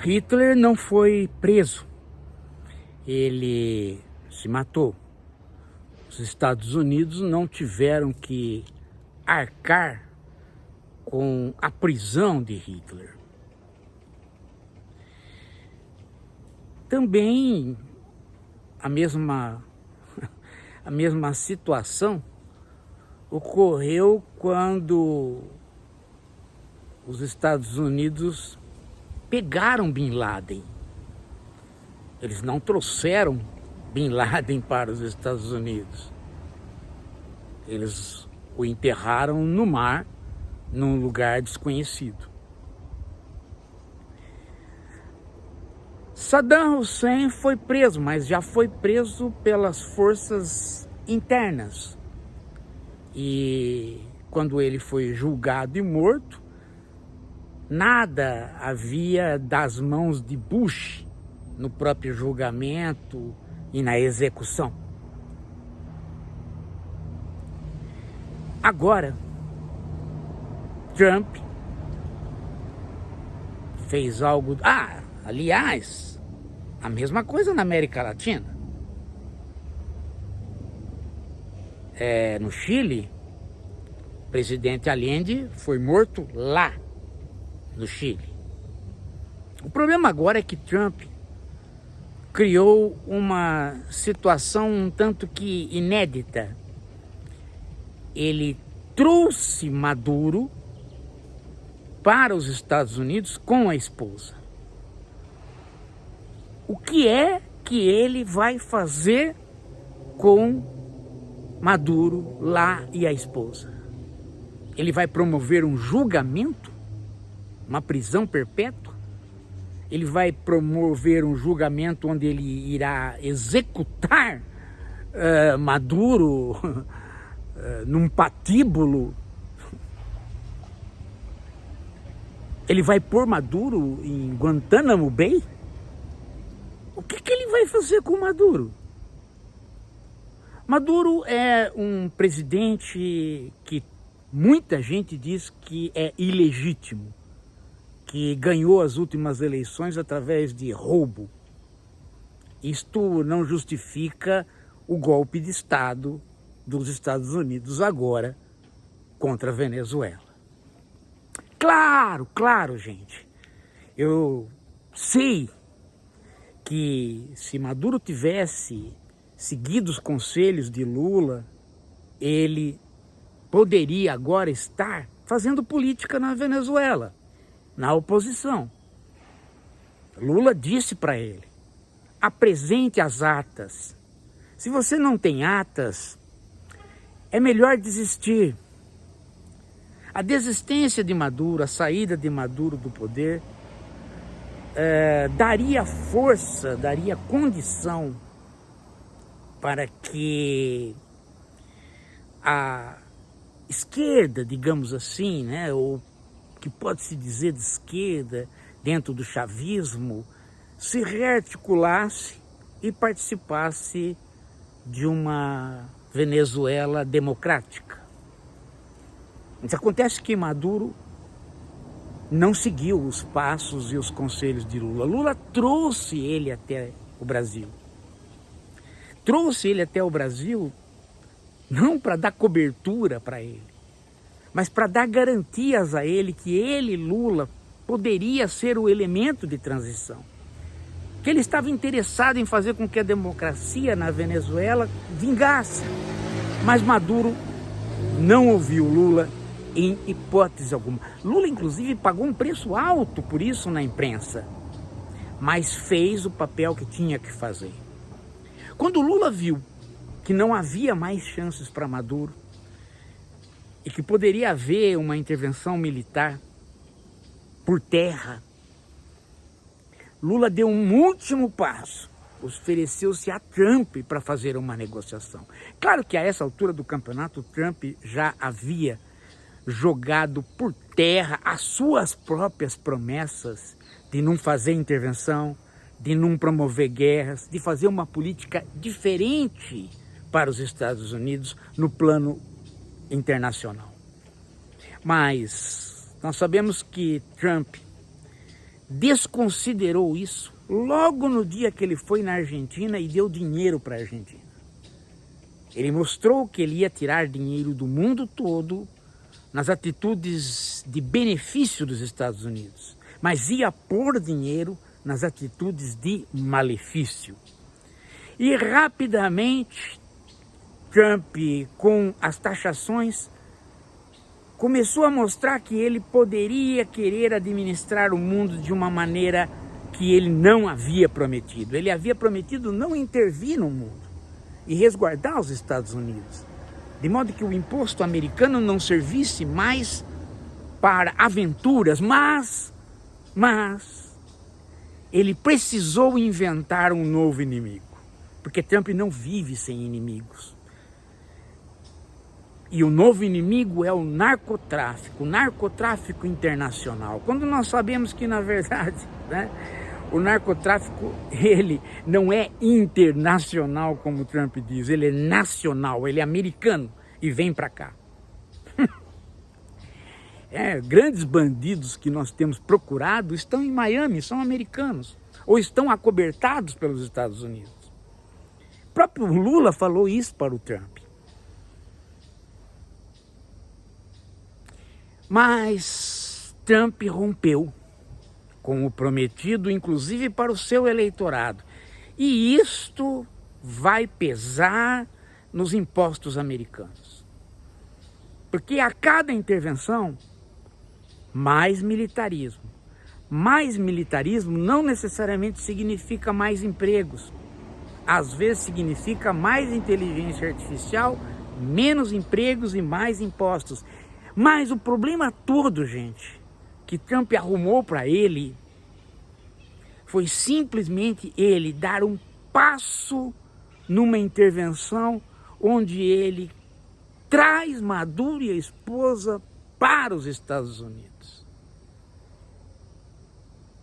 Hitler não foi preso, ele se matou. Os Estados Unidos não tiveram que arcar com a prisão de Hitler. Também a mesma situação ocorreu quando os Estados Unidos pegaram Bin Laden. Eles não trouxeram Bin Laden para os Estados Unidos. Eles o enterraram no mar, num lugar desconhecido. Saddam Hussein foi preso, mas já foi preso pelas forças internas. E quando ele foi julgado e morto, nada havia das mãos de Bush no próprio julgamento e na execução. Agora, Trump fez algo... aliás, a mesma coisa na América Latina. No Chile, o presidente Allende foi morto lá, no Chile. O problema agora é que Trump criou uma situação um tanto que inédita. Ele trouxe Maduro para os Estados Unidos com a esposa. O que é que ele vai fazer com Maduro lá e a esposa? Ele vai promover um julgamento? Uma prisão perpétua? Ele vai promover um julgamento onde ele irá executar Maduro num patíbulo? Ele vai pôr Maduro em Guantánamo Bay? O que ele vai fazer com Maduro? Maduro é um presidente que muita gente diz que é ilegítimo, que ganhou as últimas eleições através de roubo. Isto não justifica o golpe de Estado dos Estados Unidos agora contra a Venezuela. Claro, gente. Eu sei que se Maduro tivesse seguido os conselhos de Lula, ele poderia agora estar fazendo política na Venezuela, na oposição. Lula disse para ele: apresente as atas. Se você não tem atas, é melhor desistir. A desistência de Maduro, a saída de Maduro do poder, daria força, daria condição para que a esquerda, digamos assim, né, ou que pode-se dizer de esquerda, dentro do chavismo, se rearticulasse e participasse de uma Venezuela democrática. Mas acontece que Maduro não seguiu os passos e os conselhos de Lula. Lula trouxe ele até o Brasil. Trouxe ele até o Brasil não para dar cobertura para ele, mas para dar garantias a ele que ele, Lula, poderia ser o elemento de transição. Que ele estava interessado em fazer com que a democracia na Venezuela vingasse. Mas Maduro não ouviu Lula em hipótese alguma. Lula, inclusive, pagou um preço alto por isso na imprensa, mas fez o papel que tinha que fazer. Quando Lula viu que não havia mais chances para Maduro e que poderia haver uma intervenção militar por terra, Lula deu um último passo, ofereceu-se a Trump para fazer uma negociação. Claro que a essa altura do campeonato, Trump já havia jogado por terra as suas próprias promessas de não fazer intervenção, de não promover guerras, de fazer uma política diferente para os Estados Unidos no plano internacional. Mas nós sabemos que Trump desconsiderou isso logo no dia que ele foi na Argentina e deu dinheiro para a Argentina. Ele mostrou que ele ia tirar dinheiro do mundo todo nas atitudes de benefício dos Estados Unidos, mas ia pôr dinheiro nas atitudes de malefício. E rapidamente, Trump, com as taxações, começou a mostrar que ele poderia querer administrar o mundo de uma maneira que ele não havia prometido. Ele havia prometido não intervir no mundo e resguardar os Estados Unidos, de modo que o imposto americano não servisse mais para aventuras, mas ele precisou inventar um novo inimigo, porque Trump não vive sem inimigos. E o novo inimigo é o narcotráfico internacional. Quando nós sabemos que, na verdade, né, o narcotráfico, ele não é internacional, como Trump diz, ele é nacional, ele é americano e vem para cá. Grandes bandidos que nós temos procurado estão em Miami, são americanos, ou estão acobertados pelos Estados Unidos. O próprio Lula falou isso para o Trump. Mas Trump rompeu com o prometido, inclusive para o seu eleitorado. E isto vai pesar nos impostos americanos. Porque a cada intervenção, mais militarismo. Mais militarismo não necessariamente significa mais empregos. Às vezes significa mais inteligência artificial, menos empregos e mais impostos. Mas o problema todo, gente, que Trump arrumou para ele, foi simplesmente ele dar um passo numa intervenção onde ele traz Maduro e a esposa para os Estados Unidos.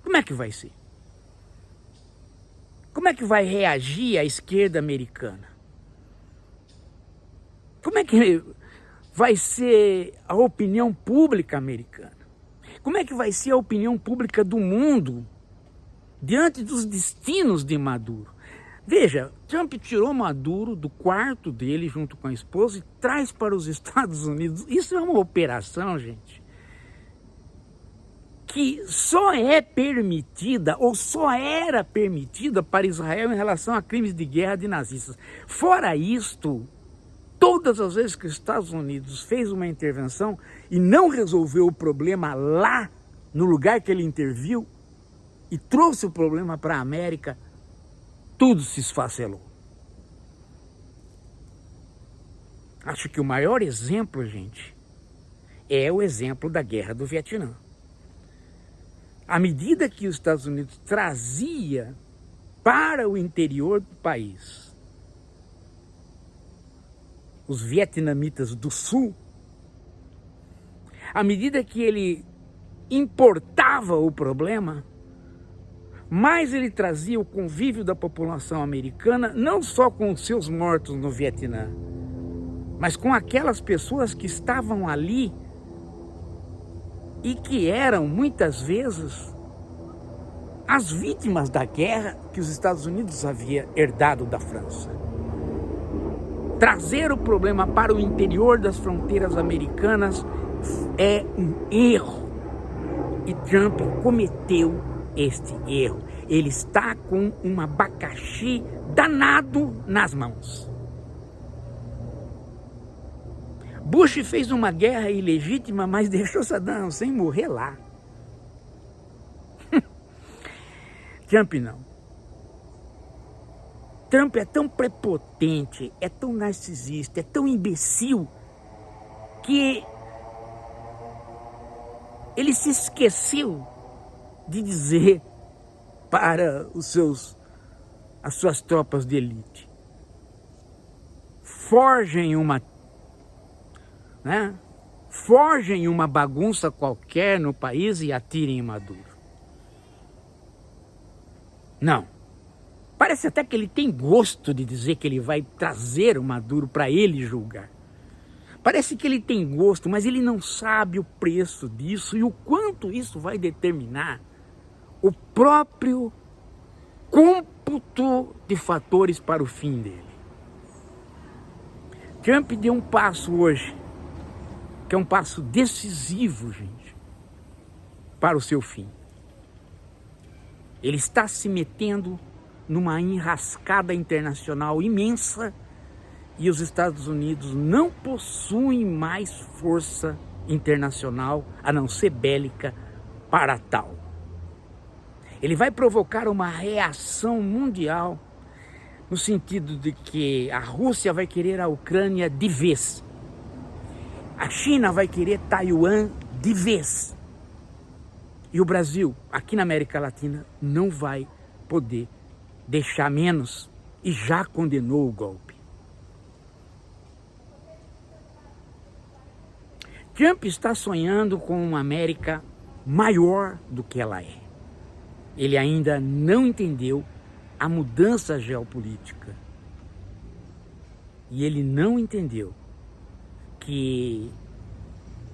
Como é que vai ser? Como é que vai reagir a esquerda americana? Como é que vai ser a opinião pública americana? Como é que vai ser a opinião pública do mundo diante dos destinos de Maduro? Veja, Trump tirou Maduro do quarto dele junto com a esposa e traz para os Estados Unidos. Isso é uma operação, gente, que só é permitida ou só era permitida para Israel em relação a crimes de guerra de nazistas. Fora isto, todas as vezes que os Estados Unidos fez uma intervenção e não resolveu o problema lá, no lugar que ele interviu, e trouxe o problema para a América, tudo se esfacelou. Acho que o maior exemplo, gente, é o exemplo da Guerra do Vietnã. À medida que os Estados Unidos trazia para o interior do país os vietnamitas do sul, à medida que ele importava o problema, mais ele trazia o convívio da população americana, não só com os seus mortos no Vietnã, mas com aquelas pessoas que estavam ali e que eram, muitas vezes, as vítimas da guerra que os Estados Unidos havia herdado da França. Trazer o problema para o interior das fronteiras americanas é um erro. E Trump cometeu este erro. Ele está com um abacaxi danado nas mãos. Bush fez uma guerra ilegítima, mas deixou Saddam Hussein morrer lá. Trump não. Trump é tão prepotente, é tão narcisista, é tão imbecil, que ele se esqueceu de dizer para as suas tropas de elite: forjem uma bagunça qualquer no país e atirem em Maduro. Não. Parece até que ele tem gosto de dizer que ele vai trazer o Maduro para ele julgar. Parece que ele tem gosto, mas ele não sabe o preço disso e o quanto isso vai determinar o próprio cômputo de fatores para o fim dele. Trump deu um passo hoje, que é um passo decisivo, gente, para o seu fim. Ele está se metendo numa enrascada internacional imensa e os Estados Unidos não possuem mais força internacional, a não ser bélica, para tal. Ele vai provocar uma reação mundial no sentido de que a Rússia vai querer a Ucrânia de vez. A China vai querer Taiwan de vez. E o Brasil, aqui na América Latina, não vai poder deixar menos e já condenou o golpe. Trump está sonhando com uma América maior do que ela é. Ele ainda não entendeu a mudança geopolítica. E ele não entendeu que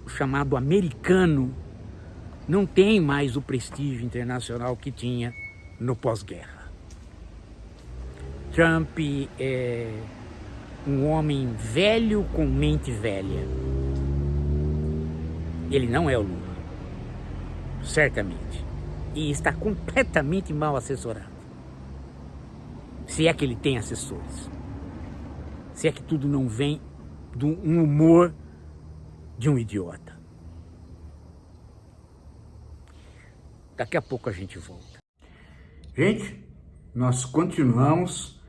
o chamado americano não tem mais o prestígio internacional que tinha no pós-guerra. Trump é um homem velho com mente velha. Ele não é o Lula, certamente. E está completamente mal assessorado. Se é que ele tem assessores. Se é que tudo não vem de um humor de um idiota. Daqui a pouco a gente volta. Gente, nós continuamos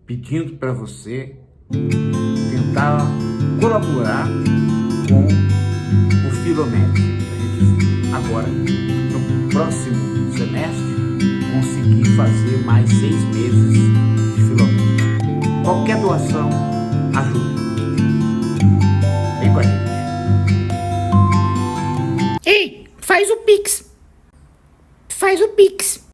pedindo para você tentar colaborar com o Filométrico. A gente agora, no próximo semestre, conseguir fazer mais 6 meses de Filométrico. Qualquer doação ajuda. Vem com a gente. Ei, faz o Pix. Faz o Pix.